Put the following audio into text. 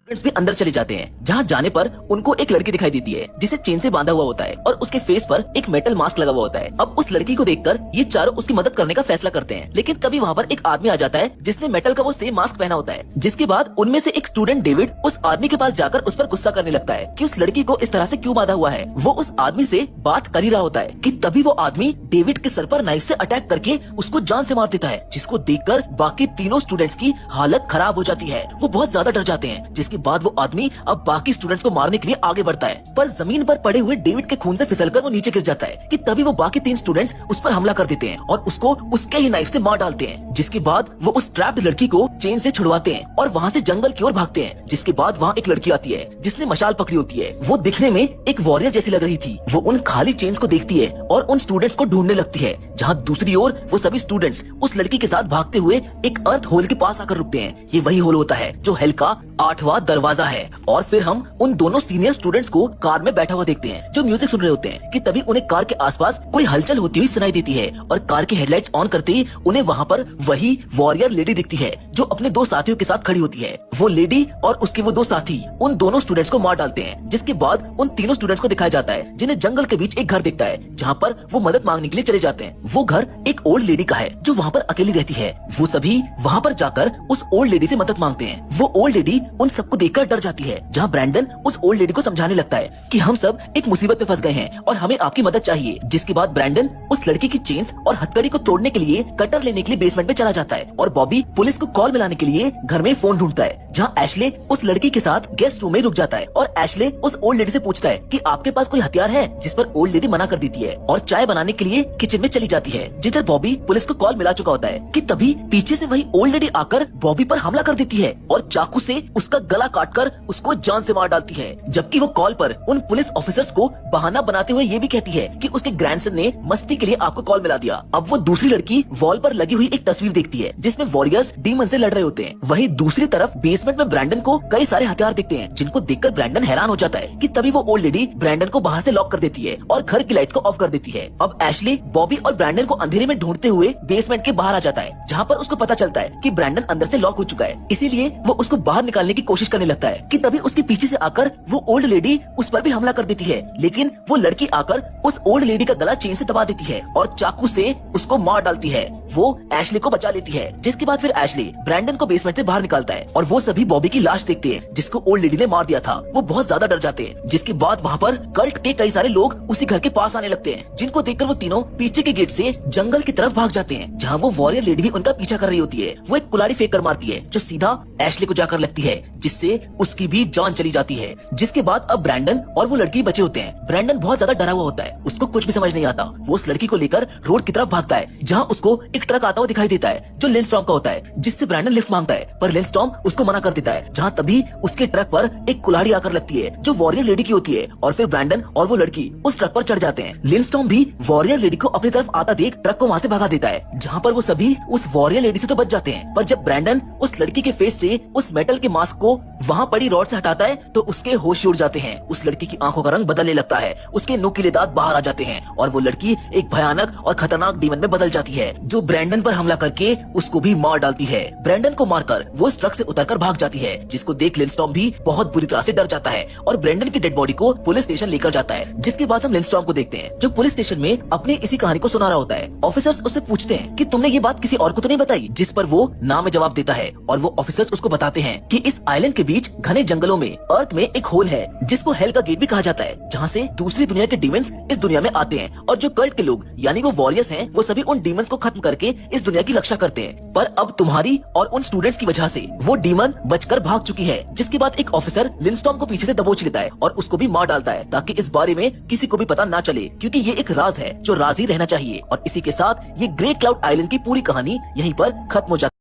Students भी अंदर चले जाते हैं, जहाँ जाने पर उनको एक लड़की दिखाई देती है जिसे चेन से बांधा हुआ होता है और उसके फेस पर एक मेटल मास्क लगा हुआ होता है। अब उस लड़की को देखकर ये चारों उसकी मदद करने का फैसला करते हैं, लेकिन तभी वहाँ पर एक आदमी आ जाता है जिसने मेटल का वो सेम मास्क पहना होता है। जिसके बाद उनमें से एक स्टूडेंट डेविड उस आदमी के पास जाकर उस पर गुस्सा करने लगता है कि उस लड़की को इस तरह से क्यों बांधा हुआ है। वो उस आदमी से बात कर ही रहा होता है कि तभी वो आदमी डेविड के सर पर नाइफ से अटैक करके उसको जान से मार देता है, जिसको देखकर बाकी तीनों स्टूडेंट्स की हालत खराब हो जाती है। वो बहुत ज्यादा डर जाते हैं, जिसके बाद वो आदमी अब बाकी स्टूडेंट्स को मारने के लिए आगे बढ़ता है, पर जमीन पर पड़े हुए डेविड के खून से फिसलकर वो नीचे गिर जाता है कि तभी वो बाकी 3 स्टूडेंट्स उस पर हमला कर देते हैं और उसको उसके ही नाइफ से मार डालते हैं। जिसके बाद वो उस ट्रैप्ड लड़की को चेन से छुड़वाते हैं और वहाँ से जंगल की ओर भागते हैं। जिसके बाद वहाँ एक लड़की आती है जिसने मशाल पकड़ी होती है। वो दिखने में एक वॉरियर जैसी लग रही थी। वो उन खाली चेन्स को देखती है और उन स्टूडेंट्स को ढूंढने लगती है, जहाँ दूसरी ओर वो सभी स्टूडेंट्स उस लड़की के साथ भागते हुए एक अर्थ होल के पास आकर रुकते हैं। ये वही होल होता है जो हेल का 8वां दरवाजा है। और फिर हम उन दोनों सीनियर स्टूडेंट्स को कार में बैठा हुआ देखते हैं जो म्यूजिक सुन रहे होते हैं कि तभी उन्हें कार के आसपास कोई हलचल होती हुई सुनाई देती है और कार की हेडलाइट्स ऑन करते ही उन्हें वहाँ पर वही वॉरियर लेडी दिखती है जो अपने 2 साथियों के साथ खड़ी होती है। वो लेडी और उसके वो 2 साथी उन दोनों स्टूडेंट्स को मार डालते हैं। जिसके बाद उन तीनों स्टूडेंट्स को दिखाया जाता है जिन्हें जंगल के बीच एक घर दिखता है जहाँ पर वो मदद मांगने के लिए चले जाते हैं। वो घर एक ओल्ड लेडी का है जो वहाँ पर अकेली रहती है। वो सभी वहाँ पर जाकर उस ओल्ड लेडी से मदद मांगते हैं। वो ओल्ड लेडी उन सबको देखकर डर जाती है, जहाँ ब्रैंडन उस ओल्ड लेडी को समझाने लगता है कि हम सब एक मुसीबत में फंस गए हैं और हमें आपकी मदद चाहिए। जिसके बाद ब्रैंडन उस लड़की की चेन्स और हथकड़ी को तोड़ने के लिए कटर लेने के लिए बेसमेंट में चला जाता है और बॉबी पुलिस को कॉल मिलाने के लिए घर में फोन ढूंढता है, जहाँ एशले उस लड़की के साथ गेस्ट रूम में रुक जाता है और एशले उस ओल्ड लेडी से पूछता है कि आपके पास कोई हथियार है, जिस पर ओल्ड लेडी मना कर देती है और चाय बनाने के लिए किचन में चली जाती है, जिधर बॉबी पुलिस को कॉल मिला चुका होता है कि तभी पीछे से वही ओल्ड लेडी आकर बॉबी पर हमला कर देती है और चाकू से उसका गला काटकर उसको जान से मार डालती है। जबकि वो कॉल पर उन पुलिस ऑफिसर्स को बहाना बनाते हुए ये भी कहती है कि उसके ग्रैंडसन ने मस्ती के लिए आपको कॉल मिला दिया। अब वो दूसरी लड़की वॉल पर लगी हुई एक तस्वीर देखती है जिसमें वॉरियर्स डीमन से लड़ रहे होते हैं। वहीं दूसरी तरफ बेसमेंट में ब्रैंडन को कई सारे हथियार दिखते हैं, जिनको देखकर ब्रैंडन हैरान हो जाता है कि तभी वो ओल्ड लेडी ब्रैंडन को बाहर से लॉक कर देती है और घर की लाइट्स को ऑफ कर देती है। अब एशली बॉबी और ब्रैंडन को अंधेरे में ढूंढते हुए बेसमेंट के बाहर आ जाता है, जहाँ पर उसको पता चलता है कि ब्रैंडन अंदर से लॉक हो चुका है। इसीलिए वो उसको बाहर निकालने की कोशिश करने लगता है कि तभी उसके पीछे से आकर वो ओल्ड लेडी उस पर भी हमला कर देती है, लेकिन वो लड़की आकर उस ओल्ड लेडी का गला चेन से दबा देती है और चाकू से उसको मार डालती है। वो एशली को बचा लेती है। जिसके बाद फिर एशली ब्रैंडन को बेसमेंट से बाहर निकालता है और वो सभी बॉबी की लाश देखते हैं जिसको ओल्ड लेडी ने मार दिया था। वो बहुत ज्यादा डर जाते हैं। जिसके बाद वहाँ पर कल्ट के कई सारे लोग उसी घर के पास आने लगते हैं, जिनको देखकर वो तीनों पीछे के गेट से जंगल की तरफ भाग जाते हैं, जहाँ वो वॉरियर लेडी भी उनका पीछा कर रही होती है। वो एक कुल्हाड़ी फेंक कर मारती है जो सीधा एशली को जाकर लगती है, जिससे उसकी भी जान चली जाती है। जिसके बाद अब ब्रैंडन और वो लड़की बचे होते हैं। ब्रैंडन बहुत ज्यादा डरा हुआ होता है, उसको कुछ भी समझ नहीं आता। वो उस लड़की को लेकर रोड की तरफ भागता है, जहाँ उसको एक ट्रक आता हुआ दिखाई देता है जो लिंडस्टॉर्म का होता है, जिससे ब्रैंडन लिफ्ट मांगता है, पर लिंडस्टॉर्म उसको मना कर देता है। जहाँ तभी उसके ट्रक पर एक कुल्हाड़ी आकर लगती है जो वॉरियर लेडी की होती है और फिर ब्रैंडन और वो लड़की उस ट्रक पर चढ़ जाते हैं। लिंडस्टॉर्म भी वॉरियर लेडी को अपनी तरफ आता देख ट्रक को वहाँ से भगा देता है, जहाँ पर वो सभी उस वॉरियर लेडी से तो बच जाते हैं, पर जब ब्रैंडन उस लड़की के फेस से उस मेटल के मास्क को वहाँ पड़ी रॉड से हटाता है तो उसके होश उड़ जाते हैं। उस लड़की की आंखों का रंग बदलने लगता है, उसके नुकीले दांत बाहर आ जाते हैं और वो लड़की एक भयानक और खतरनाक डीमन में बदल जाती है, जो ब्रैंडन पर हमला करके उसको भी मार डालती है। ब्रैंडन को मारकर वो इस ट्रक से उतरकर भाग जाती है, जिसको देख लिंडस्टॉर्म भी बहुत बुरी तरह से डर जाता है और ब्रैंडन की डेड बॉडी को पुलिस स्टेशन लेकर जाता है। जिसके बाद हम लिंडस्टॉर्म को देखते हैं जो पुलिस स्टेशन में अपनी इसी कहानी को सुना रहा होता है। ऑफिसर्स उससे पूछते हैं कि तुमने ये बात किसी और को तो नहीं बताई, जिस पर वो ना में जवाब देता है और वो ऑफिसर्स उसको बताते हैं कि इस आइलैंड के बीच घने जंगलों में अर्थ में एक होल है जिसको हेल का गेट भी कहा जाता है, जहाँ से दूसरी दुनिया के डीमंस इस दुनिया में आते हैं और जो कल्ट के लोग यानी वो वॉरियर्स हैं वो सभी उन डीमंस को खत्म करके इस दुनिया की रक्षा करते हैं। पर अब तुम्हारी और उन स्टूडेंट्स की वजह से वो डीमन बचकर भाग चुकी है। जिसके बाद एक ऑफिसर लिंडस्टॉर्म को पीछे से दबोच लेता है और उसको भी मार डालता है, ताकि इस बारे में किसी को भी पता ना चले, क्योंकि ये एक राज है जो राज ही रहना चाहिए। और इसी के साथ ये ग्रे क्लाउड आइलैंड की पूरी कहानी यहीं पर खत्म हो जाती है।